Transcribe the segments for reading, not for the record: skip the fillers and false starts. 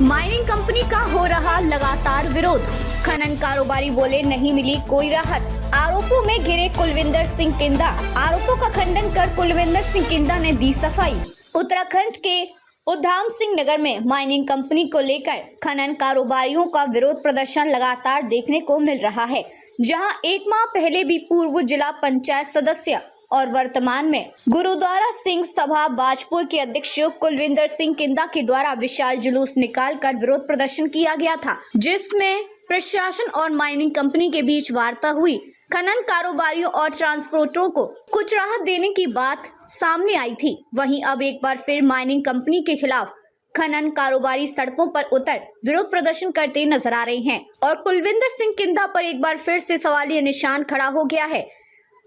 Mining company का हो रहा लगातार विरोध। खनन कारोबारी बोले नहीं मिली कोई राहत। आरोपों में घिरे कुलविंदर सिंह किंदा। आरोपों का खंडन कर कुलविंदर सिंह किंदा ने दी सफाई। उत्तराखंड के उधम सिंह नगर में माइनिंग कंपनी को लेकर खनन कारोबारियों का विरोध प्रदर्शन लगातार देखने को मिल रहा है, जहां एक माह पहले भी पूर्व जिला पंचायत सदस्य और वर्तमान में गुरुद्वारा सिंह सभा बाजपुर के अध्यक्ष कुलविंदर सिंह किंदा के द्वारा विशाल जुलूस निकालकर विरोध प्रदर्शन किया गया था, जिसमें प्रशासन और माइनिंग कंपनी के बीच वार्ता हुई। खनन कारोबारियों और ट्रांसपोर्टरों को कुछ राहत देने की बात सामने आई थी। वहीं अब एक बार फिर माइनिंग कंपनी के खिलाफ खनन कारोबारी सड़कों पर उतर विरोध प्रदर्शन करते नजर आ रहे हैं और कुलविंदर सिंह किंदा पर एक बार फिर से सवालिया निशान खड़ा हो गया है।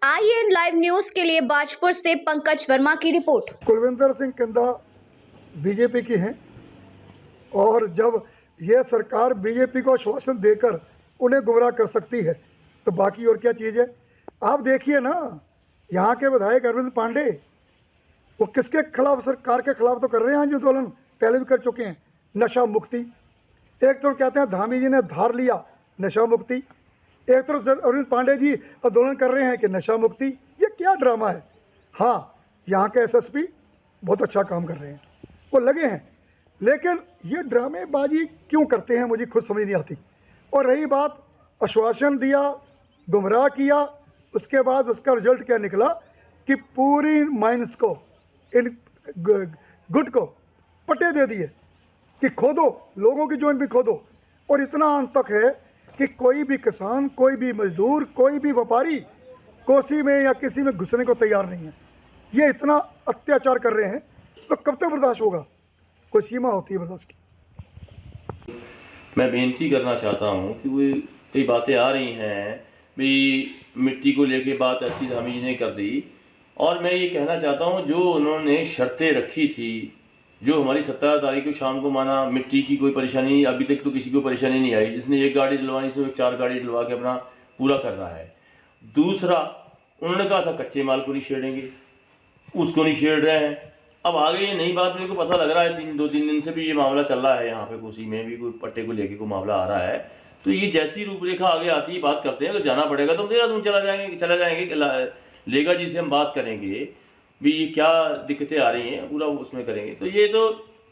IAN लाइव न्यूज के लिए बाजपुर से पंकज वर्मा की रिपोर्ट। कुलविंदर सिंह किंदा बीजेपी की हैं और जब यह सरकार बीजेपी को आश्वासन देकर उन्हें गुमराह कर सकती है तो बाकी और क्या चीज़ है। आप देखिए ना, यहाँ के विधायक अरविंद पांडे वो किसके खिलाफ, सरकार के खिलाफ तो कर रहे हैं आंदोलन, पहले भी कर चुके हैं। नशा मुक्ति, एक तो कहते हैं धामी जी ने धार लिया नशा मुक्ति, एक तरफ अरविंद पांडे जी आंदोलन कर रहे हैं कि नशा मुक्ति। ये क्या ड्रामा है। हाँ, यहाँ के SSP बहुत अच्छा काम कर रहे हैं, वो लगे हैं, लेकिन ये ड्रामेबाजी क्यों करते हैं मुझे खुद समझ नहीं आती। और रही बात, आश्वासन दिया, गुमराह किया, उसके बाद उसका रिजल्ट क्या निकला कि पूरी माइंस को, इन गुट को पट्टे दे दिए कि खोदो, लोगों की जोन भी खोदो। और इतना अंत तक है कि कोई भी किसान, कोई भी मजदूर, कोई भी व्यापारी कोसी में या किसी में घुसने को तैयार नहीं है। ये इतना अत्याचार कर रहे हैं तो कब तक बर्दाश्त होगा। कोई सीमा होती है बर्दाश्त की। मैं बेनती करना चाहता हूँ कि वो कई बातें आ रही हैं भी मिट्टी को लेके बात ऐसी धामी जी ने कर दी, और मैं ये कहना चाहता हूँ जो उन्होंने शर्तें रखी थी, जो हमारी 17 तारीख को शाम को माना, मिट्टी की कोई परेशानी नहीं, अभी तक तो किसी को परेशानी नहीं आई। जिसने एक गाड़ी डलवानी से 4 गाड़ी डलवा के अपना पूरा कर रहा है। दूसरा, उन्होंने कहा था कच्चे माल को नहीं छेड़ेंगे, उसको नहीं छेड़ रहे हैं। अब आगे ये नई बात मेरे को पता लग रहा है, 2-3 दिन से भी ये मामला चल रहा है, यहाँ पे कोसी में भी कोई पट्टे को लेके कोई मामला आ रहा है। तो ये जैसी रूपरेखा आगे आती है बात करते हैं, अगर जाना पड़ेगा तो देहरादून चला जाएंगे, लेगा जी से हम बात करेंगे भी ये क्या दिक्कतें आ रही हैं, पूरा उसमें करेंगे। तो ये तो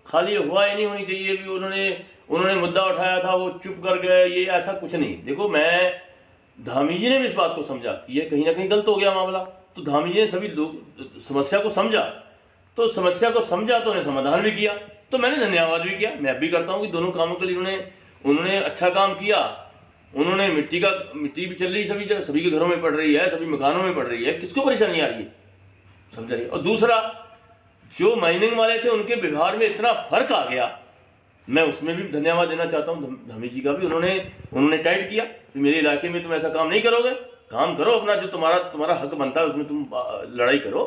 खाली हुआ ही नहीं होनी चाहिए भी उन्होंने मुद्दा उठाया था वो चुप कर गए, ये ऐसा कुछ नहीं। देखो, मैं धामी जी ने भी इस बात को समझा कि ये कहीं ना कहीं गलत हो गया मामला, तो धामी जी ने सभी लोग समस्या को समझा, तो उन्हें समाधान भी किया, तो मैंने धन्यवाद भी किया। मैं भी करता हूँ कि दोनों कामों के लिए उन्होंने अच्छा काम किया। उन्होंने मिट्टी भी चल रही सभी जगह, सभी के घरों में पड़ रही है, सभी मकानों में पड़ रही है, किसको परेशानी आ रही है, समझ रही है। और दूसरा, जो माइनिंग वाले थे उनके व्यवहार में इतना फर्क आ गया, मैं उसमें भी धन्यवाद देना चाहता हूँ धामी जी का भी। उन्होंने टाइट किया कि मेरे इलाके में तुम ऐसा काम नहीं करोगे, काम करो अपना, जो तुम्हारा हक बनता है उसमें तुम लड़ाई करो,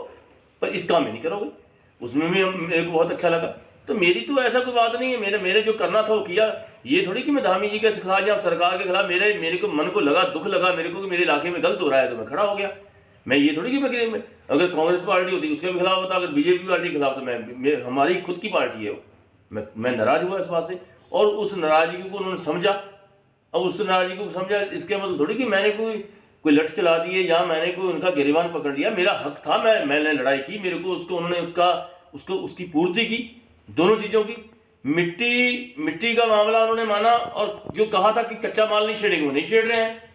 पर इस काम में नहीं करोगे। उसमें भी मेरे को बहुत अच्छा लगा। तो मेरी तो ऐसा कोई बात नहीं है, मेरे जो करना था वो किया। ये थोड़ी कि मैं धामी जी के खिलाफ या सरकार के खिलाफ, मेरे को मन को लगा, दुख लगा मेरे को कि मेरे इलाके में गलत हो रहा है, तो मैं खड़ा हो गया। मैं ये थोड़ी कि मैं अगर कांग्रेस पार्टी होती उसके भी खिलाफ होता, अगर बीजेपी पार्टी के खिलाफ, तो हमारी खुद की पार्टी है वो। मैं नाराज हुआ इस बात से, और उस नाराजगी को उन्होंने समझा। अब उस नाराजगी को समझा, इसके मतलब थोड़ी कि मैंने कोई लठ चला दी है या मैंने कोई उनका गिरबान पकड़ लिया। मेरा हक था, मैंने लड़ाई की, मेरे को उन्होंने उसकी पूर्ति की, दोनों चीज़ों की। मिट्टी का मामला उन्होंने माना, और जो कहा था कि कच्चा माल नहीं छेड़ेंगे वो नहीं छेड़ रहे हैं।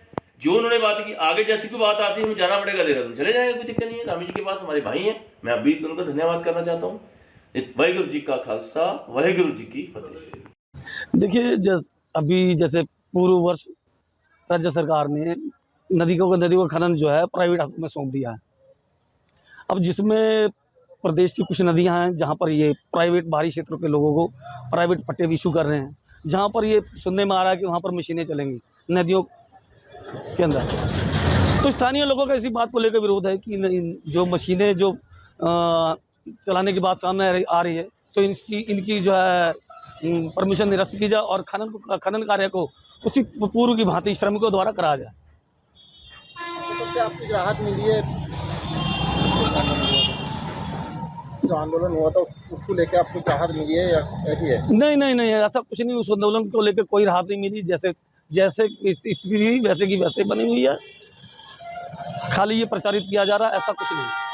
जो उन्होंने बात की, आगे जैसी कोई बात आती है हमें जाना पड़ेगा देहरादून, चले जाएंगे, कोई दिक्कत नहीं है। धामी जी के पास हमारे भाई हैं, मैं अभी उनका धन्यवाद करना चाहता हूँ। वाहिगुरु जी का खालसा, वाहिगुरु जी की फतेह। देखिए, अभी जैसे पूर्व वर्ष राज्य सरकार ने नदी को खनन जो है प्राइवेट हाथों में सौंप दिया है। अब जिसमें प्रदेश की कुछ नदियां हैं जहां पर ये प्राइवेट बाहरी क्षेत्रों के लोगों को प्राइवेट पट्टे भी इशू कर रहे हैं, जहां पर ये सुनने में आ रहा है कि वहां पर मशीनें चलेंगी नदियों के अंदर। तो स्थानीय लोगों का इसी बात को लेकर विरोध है कि जो मशीनें जो चलाने की बात सामने आ रही है, तो इनकी जो है परमिशन निरस्त की जाए और खनन कार्य को उसी पूर्व की भांति श्रमिकों द्वारा कराया जाए। तो क्या आपकी राहत मिली है? जो आंदोलन हुआ था उसको लेके आपको राहत मिली है या ऐसी है? नहीं नहीं नहीं, ऐसा कुछ नहीं, उस आंदोलन को लेकर कोई राहत नहीं मिली। जैसे जैसे स्थिति वैसे की वैसे बनी हुई है, खाली ये प्रचारित किया जा रहा है, ऐसा कुछ नहीं।